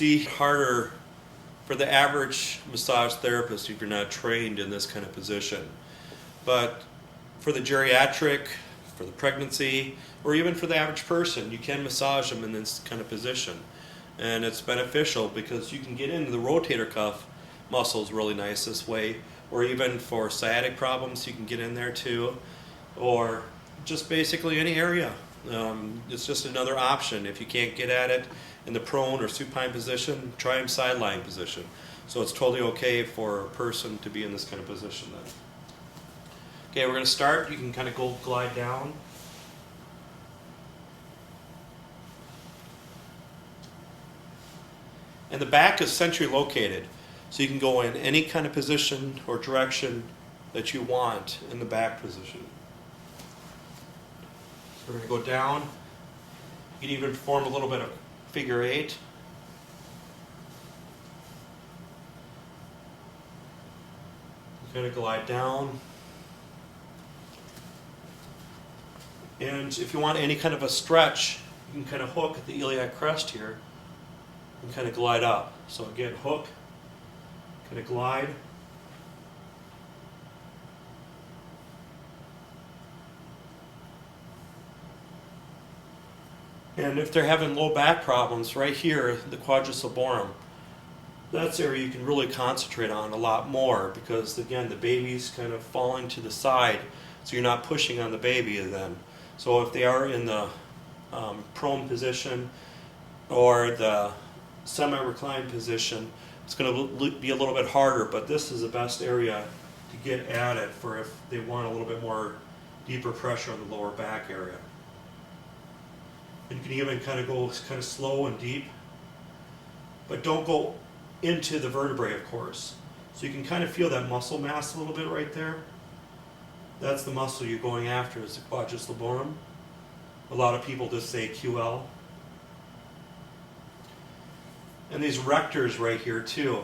see harder for the average massage therapist if you're not trained in this kind of position. But for the geriatric, for the pregnancy, or even for the average person, you can massage them in this kind of position. And it's beneficial because you can get into the rotator cuff muscles really nice this way, or even for sciatic problems you can get in there too, or just basically any area. It's just another option. If you can't get at it in the prone or supine position, try them sideline position. So it's totally okay for a person to be in this kind of position then. Okay, we're going to start. You can kind of go glide down. And the back is centrally located, so you can go in any kind of position or direction that you want in the back position. So we're going to go down. You can even form a little bit of figure 8. Kind of glide down. And if you want any kind of a stretch, you can kind of hook at the iliac crest here and kind of glide up. So again, hook, kind of glide. And if they're having low back problems, right here, the quadriceps, that's the area you can really concentrate on a lot more because, again, the baby's kind of falling to the side, so you're not pushing on the baby then. So if they are in the prone position or the semi-reclined position, it's going to be a little bit harder, but this is the best area to get at it for if they want a little bit more deeper pressure on the lower back area. And you can even kind of go kind of slow and deep, but don't go into the vertebrae, of course. So you can kind of feel that muscle mass a little bit right there. That's the muscle you're going after, is the quadriceps lumborum. A lot of people just say QL. And these rectors right here too.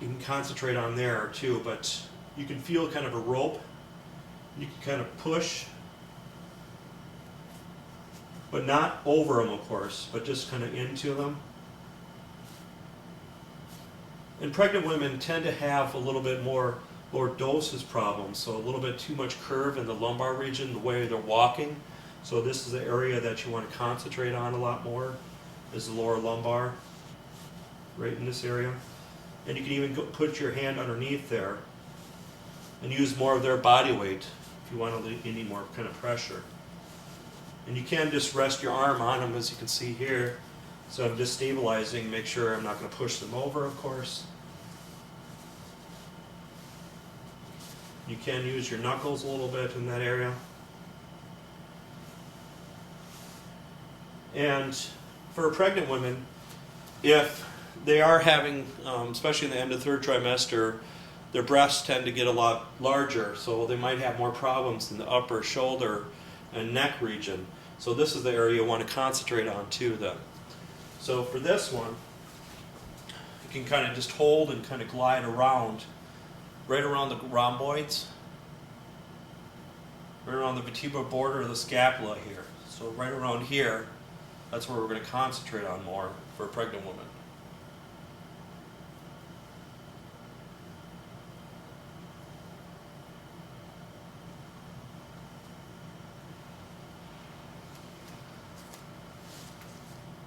You can concentrate on there too, but you can feel kind of a rope. You can kind of push, but not over them, of course, but just kind of into them. And pregnant women tend to have a little bit more lordosis problems, so a little bit too much curve in the lumbar region, the way they're walking. So this is the area that you want to concentrate on a lot more, is the lower lumbar, right in this area. And you can even put your hand underneath there and use more of their body weight if you want to need more kind of pressure. And you can just rest your arm on them, as you can see here. So I'm just stabilizing, make sure I'm not going to push them over, of course. You can use your knuckles a little bit in that area. And for pregnant women, if they are having, especially in the end of the third trimester, their breasts tend to get a lot larger, so they might have more problems in the upper shoulder and neck region. So this is the area you want to concentrate on too then. So for this one, you can kind of just hold and kind of glide around, right around the rhomboids, right around the vertebral border of the scapula here. So right around here, that's where we're going to concentrate on more for a pregnant woman.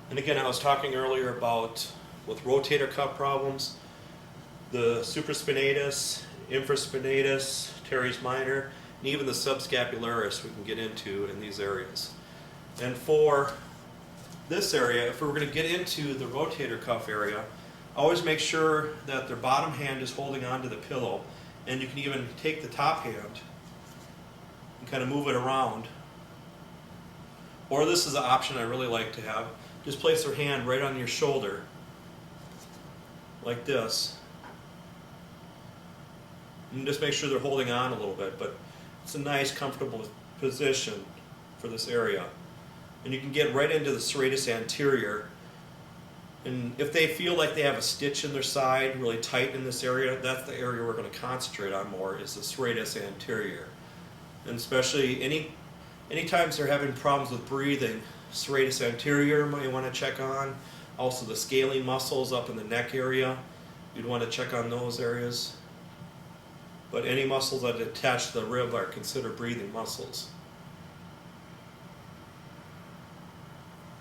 And again, I was talking earlier about with rotator cuff problems, the supraspinatus, infraspinatus, teres minor, and even the subscapularis we can get into in these areas. And for this area, if we're going to get into the rotator cuff area, always make sure that their bottom hand is holding onto the pillow, and you can even take the top hand and kind of move it around. Or this is an option I really like to have. Just place their hand right on your shoulder, like this. And just make sure they're holding on a little bit, but it's a nice, comfortable position for this area. And you can get right into the Serratus Anterior. And if they feel like they have a stitch in their side, really tight in this area, that's the area we're going to concentrate on more, is the Serratus Anterior. And especially any times they're having problems with breathing, Serratus Anterior you might want to check on. Also the scalene muscles up in the neck area, you'd want to check on those areas. But any muscles that attach to the rib are considered breathing muscles.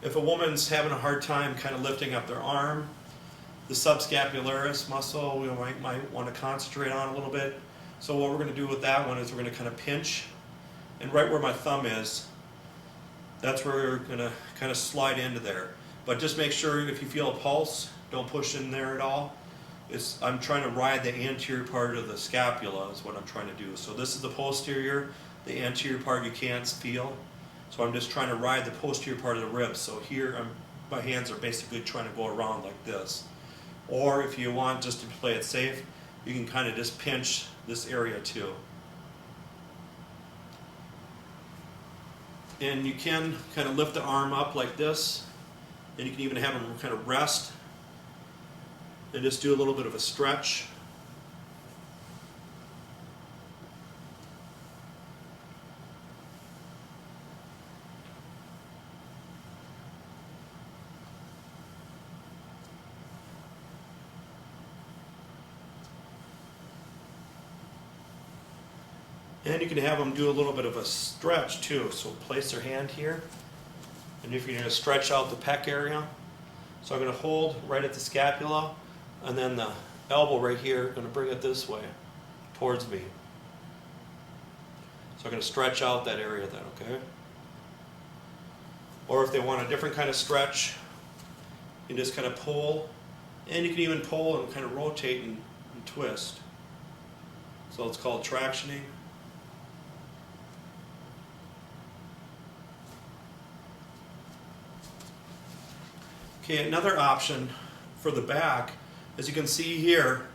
If a woman's having a hard time kind of lifting up their arm, the subscapularis muscle we might want to concentrate on a little bit. So what we're going to do with that one is we're going to kind of pinch, and right where my thumb is, that's where we're going to kind of slide into there. But just make sure if you feel a pulse, don't push in there at all. I'm trying to ride the anterior part of the scapula is what I'm trying to do. So this is the posterior, the anterior part you can't feel. So I'm just trying to ride the posterior part of the ribs. So here my hands are basically trying to go around like this. Or if you want just to play it safe, you can kind of just pinch this area too. And you can kind of lift the arm up like this, and you can even have them kind of rest and just do a little bit of a stretch. And you can have them do a little bit of a stretch too. So place their hand here, and if you're going to stretch out the pec area, so I'm going to hold right at the scapula, and then the elbow right here, going to bring it this way towards me. So I'm going to stretch out that area then, okay? Or if they want a different kind of stretch, you can just kind of pull, and you can even pull and kind of rotate and twist. So it's called tractioning. Okay, another option for the back, as you can see here,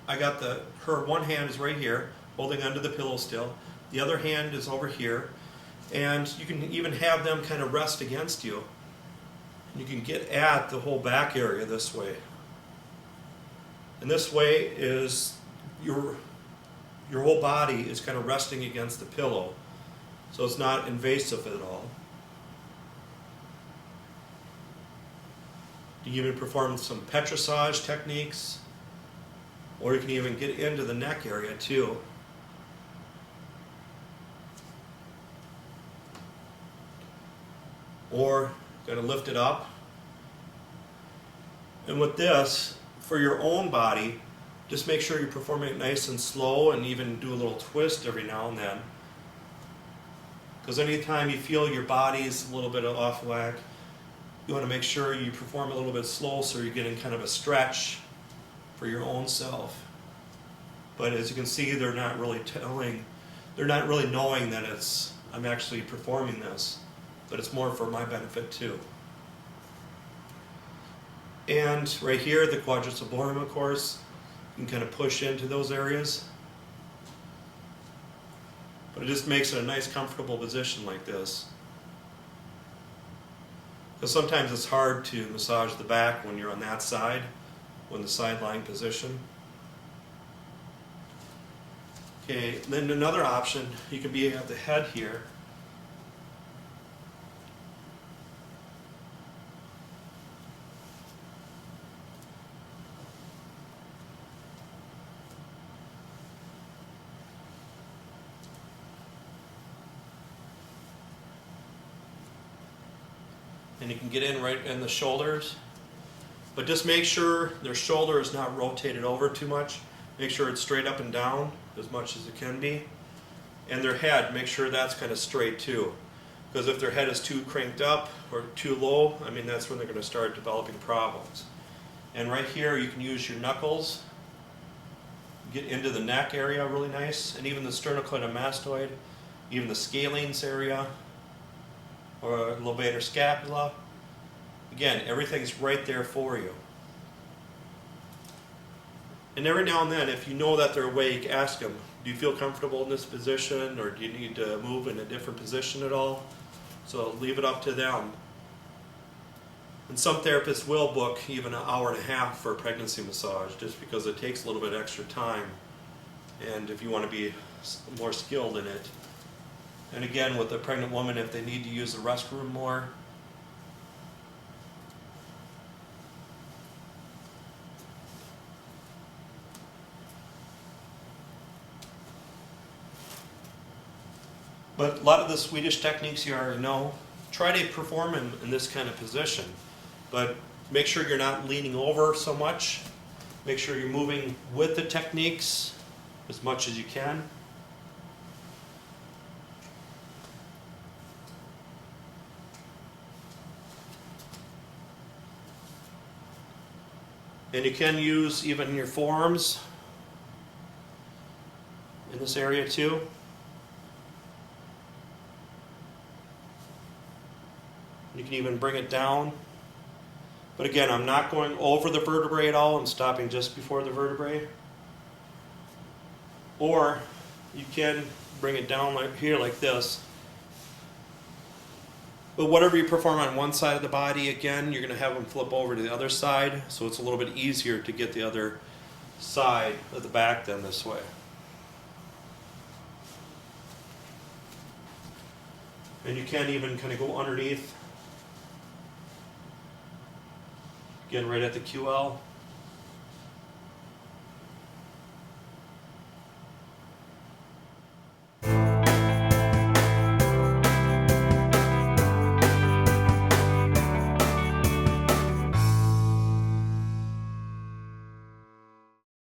I got her one hand is right here, holding onto the pillow still. The other hand is over here, and you can even have them kind of rest against you. You can get at the whole back area this way. And this way is your whole body is kind of resting against the pillow, so it's not invasive at all. You can even perform some petrissage techniques, or you can even get into the neck area too. Or going to lift it up. And with this, for your own body, just make sure you're performing it nice and slow, and even do a little twist every now and then. Because anytime you feel your body is a little bit off whack, you want to make sure you perform a little bit slow so you're getting kind of a stretch for your own self. But as you can see, they're not really knowing that I'm actually performing this, but it's more for my benefit too. And right here, the quadriceps, of course, you can kind of push into those areas. But it just makes it a nice, comfortable position like this. Because sometimes it's hard to massage the back when you're on that side, when the side lying position. Okay, then another option, you can be at the head here. And you can get in right in the shoulders, but just make sure their shoulder is not rotated over too much. Make sure it's straight up and down as much as it can be. And their head, make sure that's kind of straight too, because if their head is too cranked up or too low, I mean, that's when they're going to start developing problems. And right here, you can use your knuckles, get into the neck area really nice, and even the sternocleidomastoid, even the scalenes area, or levator scapula. Again, everything's right there for you. And every now and then, if you know that they're awake, ask them, do you feel comfortable in this position, or do you need to move in a different position at all? So leave it up to them. And some therapists will book even an hour and a half for a pregnancy massage, just because it takes a little bit extra time, and if you want to be more skilled in it. And again, with a pregnant woman, if they need to use the restroom more, But a lot of the Swedish techniques you already know, try to perform in this kind of position. But make sure you're not leaning over so much. Make sure you're moving with the techniques as much as you can. And you can use even your forearms in this area too. You can even bring it down. But again, I'm not going over the vertebrae at all. I'm stopping just before the vertebrae. Or you can bring it down like here, like this. But whatever you perform on one side of the body, again, you're going to have them flip over to the other side, so it's a little bit easier to get the other side of the back then this way. And you can even kind of go underneath. Again, right at the QL.